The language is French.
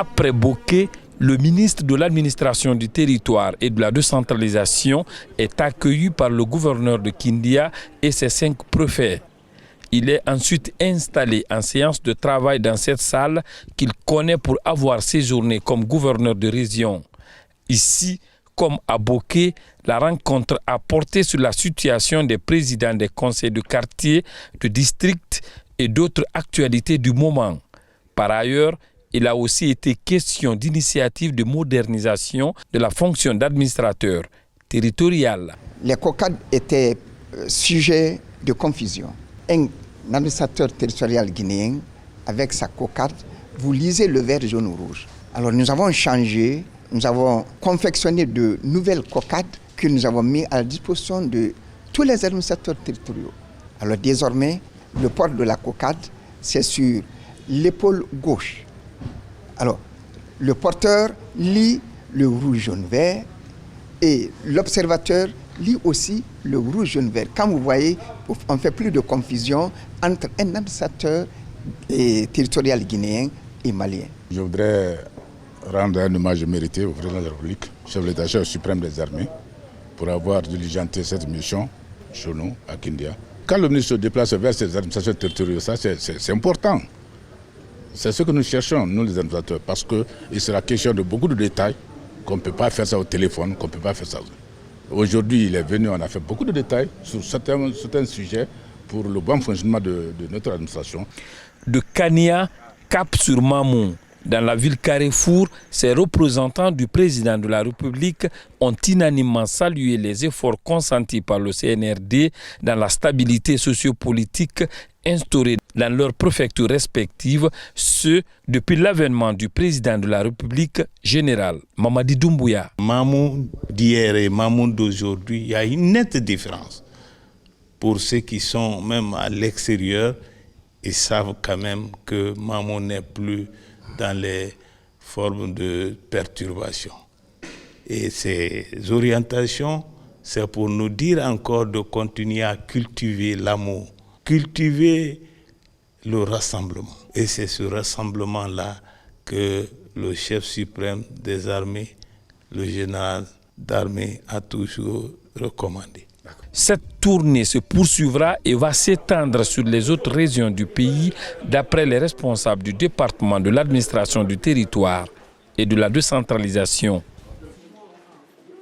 Après Bokeh, le ministre de l'administration du territoire et de la décentralisation est accueilli par le gouverneur de Kindia et ses 5 préfets. Il est ensuite installé en séance de travail dans cette salle qu'il connaît pour avoir séjourné comme gouverneur de région. Ici, comme à Bokeh, la rencontre a porté sur la situation des présidents des conseils de quartier, de district et d'autres actualités du moment. Par ailleurs, il a aussi été question d'initiatives de modernisation de la fonction d'administrateur territorial. Les COCAD étaient sujets de confusion. Un administrateur territorial guinéen, avec sa COCAD, vous lisez le vert, jaune ou rouge. Alors nous avons changé, nous avons confectionné de nouvelles COCAD que nous avons mis à la disposition de tous les administrateurs territoriaux. Alors désormais, le port de la COCAD, c'est sur l'épaule gauche. Alors, le porteur lit le rouge, jaune, vert et l'observateur lit aussi le rouge, jaune, vert. Quand vous voyez, on ne fait plus de confusion entre un administrateur territorial guinéen et malien. Je voudrais rendre un hommage mérité au président de la République, chef de l'État-major suprême des armées, pour avoir diligenté cette mission chez nous, à Kindia. Quand le ministre se déplace vers ces administrations territoriales, ça c'est important. C'est ce que nous cherchons, nous les administrateurs, parce qu'il sera question de beaucoup de détails, qu'on ne peut pas faire ça au téléphone, qu'on ne peut pas faire ça. Aujourd'hui, il est venu, on a fait beaucoup de détails sur certains sujets pour le bon fonctionnement de notre administration. De Kania, cap sur Mamou, dans la ville Carrefour, ces représentants du président de la République ont unanimement salué les efforts consentis par le CNRD dans la stabilité sociopolitique instaurée dans leurs préfectures respectives, ce depuis l'avènement du président de la République, général Mamadi Doumbouya. Mamou d'hier et Mamou d'aujourd'hui, il y a une nette différence. Pour ceux qui sont même à l'extérieur, ils savent quand même que Mamou n'est plus dans les formes de perturbation. Et ces orientations, c'est pour nous dire encore de continuer à cultiver l'amour, cultiver le rassemblement. Et c'est ce rassemblement-là que le chef suprême des armées, le général d'armée, a toujours recommandé. Cette tournée se poursuivra et va s'étendre sur les autres régions du pays, d'après les responsables du département de l'administration du territoire et de la décentralisation.